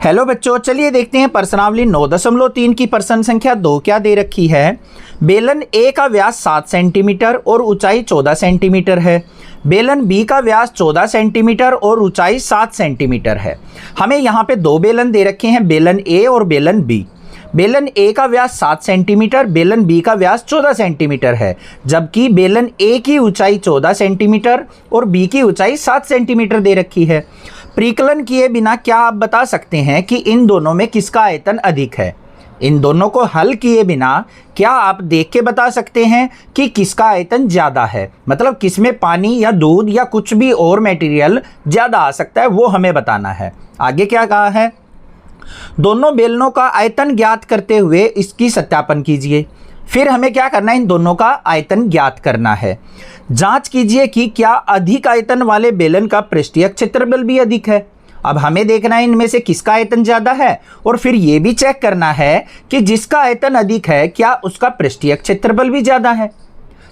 Hello बच्चों, चलिए देखते हैं प्रश्नावली 9.3 की प्रश्न संख्या 2 क्या दे रखी है। बेलन ए का व्यास 7 सेंटीमीटर और ऊंचाई 14 सेंटीमीटर है। बेलन बी का व्यास 14 सेंटीमीटर और ऊंचाई 7 सेंटीमीटर है। हमें यहाँ पे दो बेलन दे रखे हैं, बेलन ए और बेलन बी। बेलन ए का व्यास 7 सेंटीमीटर, बेलन बी का व्यास 14 सेंटीमीटर है, जबकि बेलन ए की ऊंचाई 14 सेंटीमीटर और बी की ऊंचाई 7 सेंटीमीटर दे रखी है। परिकलन किए बिना क्या आप बता सकते हैं कि इन दोनों में किसका आयतन अधिक है? इन दोनों को हल किए बिना क्या आप देख के बता सकते हैं कि किसका आयतन ज़्यादा है? मतलब किसमें पानी या दूध या कुछ भी और मटेरियल ज़्यादा आ सकता है, वो हमें बताना है। आगे क्या कहा है? दोनों बेलनों का आयतन ज्ञात करते हुए इसकी सत्यापन कीजिए। फिर हमें क्या करना है? इन दोनों का आयतन ज्ञात करना है। जांच कीजिए कि क्या अधिक आयतन वाले बेलन का पृष्ठीय क्षेत्रफल भी अधिक है। अब हमें देखना है इनमें से किसका आयतन ज़्यादा है, और फिर यह भी चेक करना है कि जिसका आयतन अधिक है क्या उसका पृष्ठीय क्षेत्रफल भी ज़्यादा है।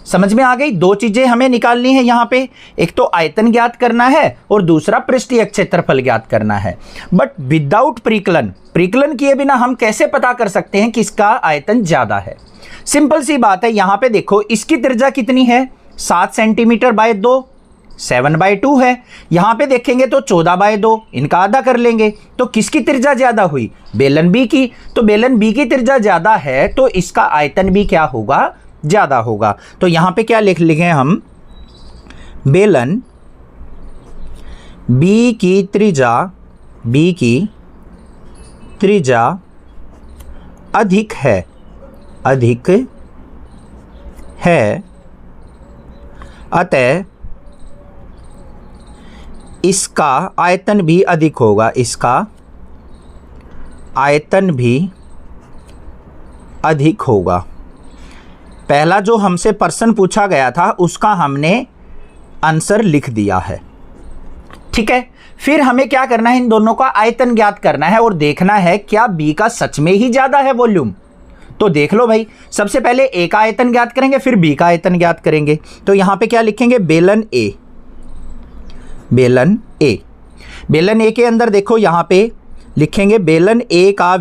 समझ में आ गई? दो चीज़ें हमें निकालनी है यहाँ पे, एक तो आयतन ज्ञात करना है और दूसरा पृष्ठीय क्षेत्रफल ज्ञात करना है। बट विदाउट परिकलन किए बिना हम कैसे पता कर सकते हैं किसका आयतन ज़्यादा है? सिंपल सी बात है, यहाँ पे देखो इसकी त्रिज्या कितनी है? 7 सेंटीमीटर बाय 2, 7/2 है। यहाँ पे देखेंगे तो 14/2, इनका आधा कर लेंगे तो किसकी त्रिज्या ज़्यादा हुई? बेलन बी की। तो बेलन बी की त्रिज्या ज़्यादा है तो इसका आयतन भी क्या होगा? ज़्यादा होगा। तो यहाँ पे क्या लिखें हम? बेलन बी की त्रिज्या अधिक है, अतः इसका आयतन भी अधिक होगा, इसका आयतन भी अधिक होगा। पहला जो हमसे प्रश्न पूछा गया था उसका हमने आंसर लिख दिया है। ठीक है, फिर हमें क्या करना है? इन दोनों का आयतन ज्ञात करना है और देखना है क्या बी का सच में ही ज़्यादा है वॉल्यूम। तो देख लो भाई, सबसे पहले ए का आयतन ज्ञात करेंगे, फिर बी का आयतन ज्ञात करेंगे। तो यहाँ पे क्या लिखेंगे? बेलन ए के अंदर देखो यहाँ पे लिखेंगे बेलन ए का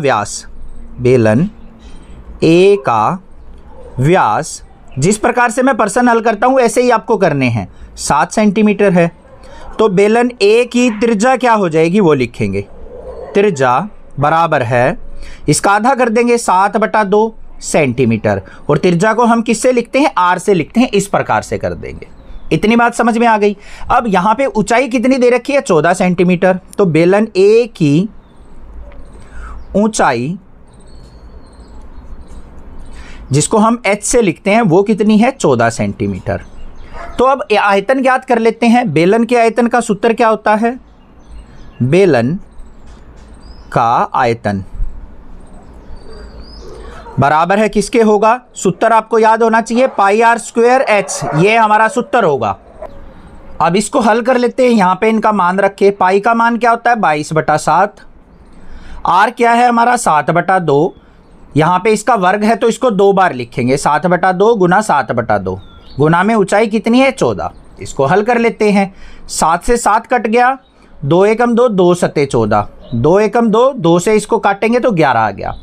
व्यास। जिस प्रकार से मैं प्रश्न हल करता हूँ ऐसे ही आपको करने हैं। 7 सेंटीमीटर है तो बेलन ए की त्रिज्या क्या हो जाएगी वो लिखेंगे। त्रिज्या बराबर है, इसका आधा कर देंगे 7/2 सेंटीमीटर, और त्रिज्या को हम किससे लिखते हैं? आर से लिखते हैं। इस प्रकार से कर देंगे। इतनी बात समझ में आ गई। अब यहाँ पे ऊंचाई कितनी दे रखी है? 14 सेंटीमीटर। तो बेलन ए की ऊंचाई जिसको हम एच से लिखते हैं वो कितनी है? 14 सेंटीमीटर। तो अब आयतन ज्ञात कर लेते हैं। बेलन के आयतन का सूत्र क्या होता है? बेलन का आयतन बराबर है किसके होगा? सूत्र आपको याद होना चाहिए, πr²h, ये हमारा सूत्र होगा। अब इसको हल कर लेते हैं। यहाँ पे इनका मान रखे। पाई का मान क्या होता है? 22/7। आर क्या है हमारा? 7/2। यहाँ पे इसका वर्ग है तो इसको 2 बार लिखेंगे। 7/2 गुना 7/2, गुना में ऊंचाई कितनी है? 14। इसको हल कर लेते हैं। 7 से 7 कट गया, 2 एकम 2, 2 सते 14, 2 एकम 2, 2 से इसको काटेंगे तो 11 आ गया।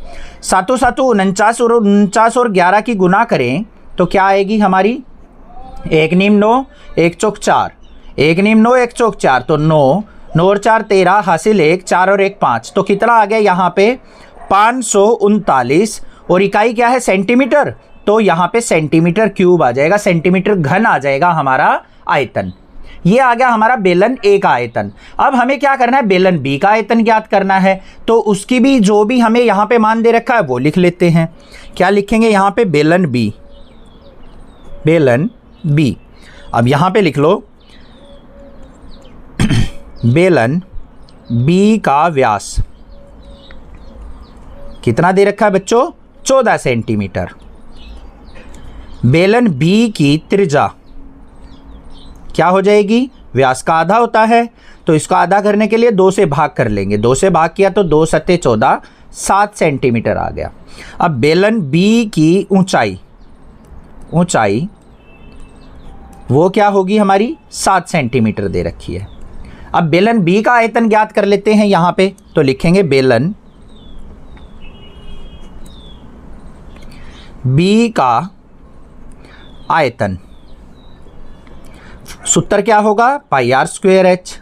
7 7 49, और 49 और 11 की गुना करें तो क्या आएगी हमारी? 1 नीम 9, 1 चौक 4, 1 नीम 9, 1 चौक 4, तो 9, 9 और 4 13, हासिल 1, 4 और 1 5, तो कितना आ गया यहाँ पे? 539। और इकाई क्या है? सेंटीमीटर। तो यहाँ पे सेंटीमीटर क्यूब आ जाएगा, सेंटीमीटर घन आ जाएगा हमारा आयतन। ये आ गया हमारा बेलन ए का आयतन। अब हमें क्या करना है? बेलन बी का आयतन ज्ञात करना है। तो उसकी भी जो भी हमें यहाँ पे मान दे रखा है वो लिख लेते हैं। क्या लिखेंगे यहाँ पे? बेलन बी। अब यहाँ पे लिख लो बेलन बी का व्यास कितना दे रखा है बच्चों? 14 सेंटीमीटर। बेलन बी की त्रिज्या क्या हो जाएगी? व्यास का आधा होता है तो इसको आधा करने के लिए 2 से भाग कर लेंगे। 2 से भाग किया तो 2 सत्ते 14, 7 सेंटीमीटर आ गया। अब बेलन बी की ऊंचाई वो क्या होगी हमारी? 7 सेंटीमीटर दे रखी है। अब बेलन बी का आयतन ज्ञात कर लेते हैं यहां पे, तो लिखेंगे बेलन बी का आयतन, सूत्र क्या होगा पाई आर स्क्वायर एच।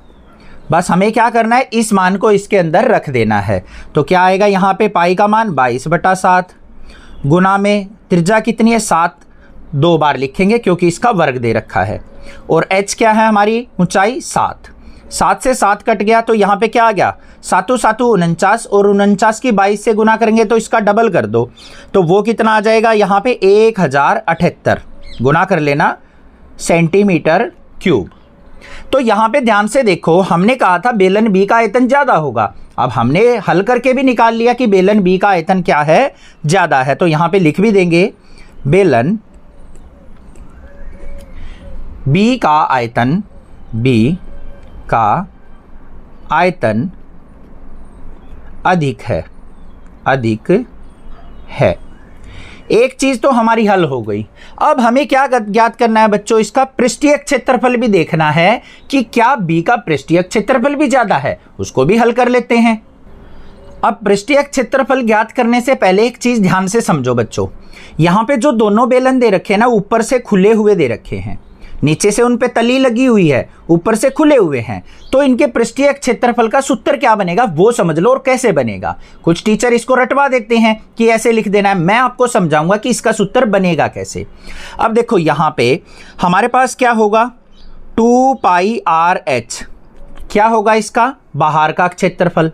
बस हमें क्या करना है, इस मान को इसके अंदर रख देना है। तो क्या आएगा यहाँ पे पाई का मान 22/7 गुना में त्रिज्या कितनी है 7, 2 बार लिखेंगे क्योंकि इसका वर्ग दे रखा है, और h क्या है हमारी ऊंचाई 7, 7 से 7 कट गया तो यहाँ पे क्या आ गया 7 7 49, और 49 की 22 से गुना करेंगे तो इसका डबल कर दो, तो वो कितना आ जाएगा यहाँ पे 1078 गुना कर लेना सेंटीमीटर क्यूब। तो यहाँ पे ध्यान से देखो, हमने कहा था बेलन बी का आयतन ज़्यादा होगा, अब हमने हल करके भी निकाल लिया कि बेलन बी का आयतन क्या है ज़्यादा है। तो यहाँ पे लिख भी देंगे बेलन बी का आयतन, बी का आयतन अधिक है, अधिक है। एक चीज तो हमारी हल हो गई। अब हमें क्या ज्ञात करना है बच्चों, इसका पृष्ठीय क्षेत्रफल भी देखना है कि क्या बी का पृष्ठीय क्षेत्रफल भी ज्यादा है, उसको भी हल कर लेते हैं। अब पृष्ठीय क्षेत्रफल ज्ञात करने से पहले एक चीज ध्यान से समझो बच्चों, यहां पे जो दोनों बेलन दे रखे हैं ना, ऊपर से खुले हुए दे रखे हैं, नीचे से उन पे तली लगी हुई है, ऊपर से खुले हुए हैं, तो इनके पृष्ठीय क्षेत्रफल का सूत्र क्या बनेगा वो समझ लो और कैसे बनेगा। कुछ टीचर इसको रटवा देते हैं कि ऐसे लिख देना है, मैं आपको समझाऊंगा कि इसका सूत्र बनेगा कैसे। अब देखो यहां पे हमारे पास क्या होगा 2 पाई आर एच, क्या होगा इसका बाहर का क्षेत्रफल,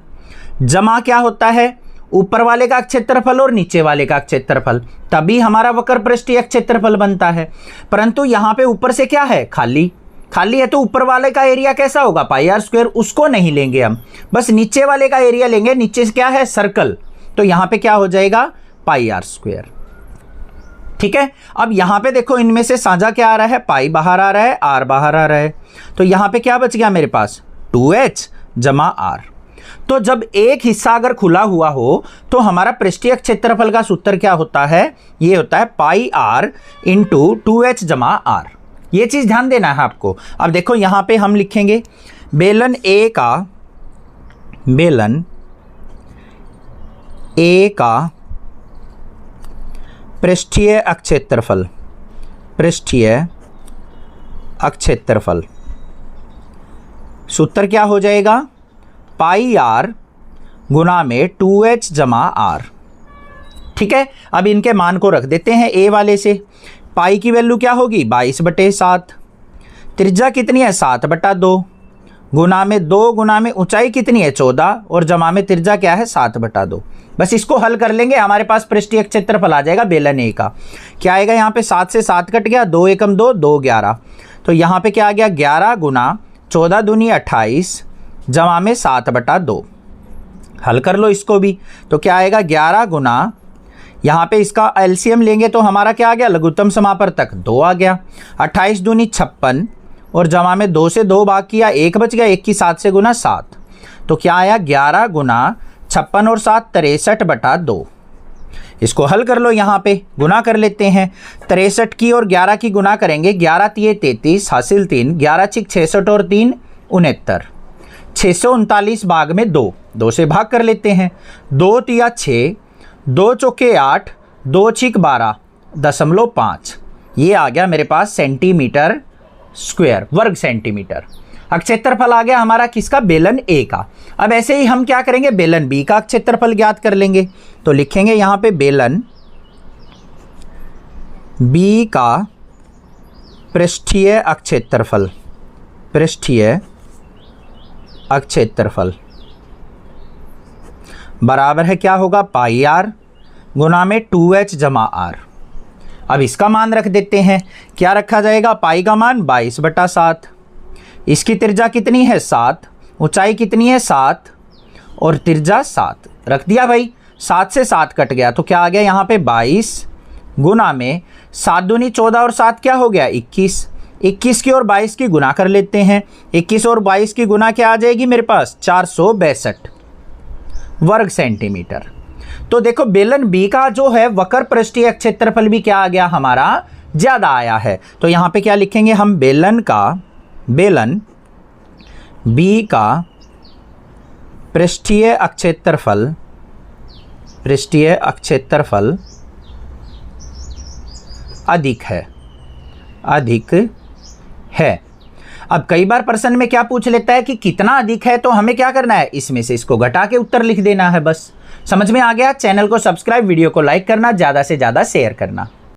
जमा क्या होता है ऊपर वाले का क्षेत्रफल और नीचे वाले का क्षेत्रफल, तभी हमारा वक्र पृष्ठीय क्षेत्रफल बनता है। परंतु यहाँ पे ऊपर से क्या है खाली, खाली है, तो ऊपर वाले का एरिया कैसा होगा पाई आर स्क्वायर, उसको नहीं लेंगे हम, बस नीचे वाले का एरिया लेंगे। नीचे से क्या है सर्कल, तो यहाँ पे क्या हो जाएगा पाई आर स्क्वायर। ठीक है, अब यहाँ पे देखो इनमें से साझा क्या आ रहा है, पाई बाहर आ रहा है, आर बाहर आ रहा है, तो यहाँ पे क्या बच गया मेरे पास 2h जमा आर। तो जब एक हिस्सा अगर खुला हुआ हो तो हमारा पृष्ठीय क्षेत्रफल का सूत्र क्या होता है, ये होता है पाई आर इंटू 2h जमा आर। ये चीज ध्यान देना है आपको। अब देखो यहां पे हम लिखेंगे बेलन ए का पृष्ठीय क्षेत्रफल, पृष्ठीय क्षेत्रफल सूत्र क्या हो जाएगा पाई आर गुना में 2h जमा आर। ठीक है, अब इनके मान को रख देते हैं ए वाले से। पाई की वैल्यू क्या होगी 22/7, त्रिज्या कितनी है 7/2, गुना में 2 गुना में ऊंचाई कितनी है 14, और जमा में त्रिज्या क्या है 7/2। बस इसको हल कर लेंगे, हमारे पास पृष्ठीय क्षेत्रफल आ जाएगा बेलन ए का। क्या आएगा यहाँ पे 7 से 7 कट गया, 2 एकम 2, 2 11, तो यहाँ पे क्या आ गया 11 गुना 14 दूनी 28 जमा में 7/2। हल कर लो इसको भी, तो क्या आएगा 11 गुना, यहाँ पे इसका एलसीएम लेंगे तो हमारा क्या आ गया लघुत्तम समापवर्तक 2 आ गया, 28 दूनी 56, और जमा में 2 से 2 भाग किया 1 बच गया, 1 की 7 से गुना 7, तो क्या आया 11 गुना 56 और 7 63/2। इसको हल कर लो, यहाँ पे गुना कर लेते हैं, 63 की और 11 की गुना करेंगे, 11 तिये 33 हासिल 3, 11 छिक 66 और 3 69, 639 भाग में 2, 2 से भाग कर लेते हैं, 2 तिया 6, 2 चौके 8, 2 छिक 12.5, ये आ गया मेरे पास सेंटीमीटर स्क्वायर, वर्ग सेंटीमीटर। क्षेत्रफल आ गया हमारा किसका बेलन ए का। अब ऐसे ही हम क्या करेंगे बेलन बी का क्षेत्रफल ज्ञात कर लेंगे, तो लिखेंगे यहाँ पे बेलन बी का पृष्ठीय क्षेत्रफल, पृष्ठीय क्षेत्रफल बराबर है क्या होगा पाई आर गुना में 2h जमा आर। अब इसका मान रख देते हैं, क्या रखा जाएगा पाई का मान 22/7, इसकी त्रिज्या कितनी है 7, ऊंचाई कितनी है 7, और त्रिज्या 7 रख दिया भाई, 7 से 7 कट गया तो क्या आ गया यहाँ पे 22 गुना में 7 दूनी 14 और 7 क्या हो गया 21, 21 की और 22 की गुना कर लेते हैं, 21 और 22 की गुना क्या आ जाएगी मेरे पास 462 वर्ग सेंटीमीटर। तो देखो बेलन बी का जो है वक्र पृष्ठीय क्षेत्रफल भी क्या आ गया हमारा ज्यादा आया है। तो यहाँ पे क्या लिखेंगे हम बेलन बी का पृष्ठीय अक्षेत्रफल अधिक है। अब कई बार प्रश्न में क्या पूछ लेता है कि कितना अधिक है, तो हमें क्या करना है, इसमें से इसको घटा के उत्तर लिख देना है। बस समझ में आ गया। चैनल को सब्सक्राइब, वीडियो को लाइक करना, ज़्यादा से ज़्यादा शेयर करना।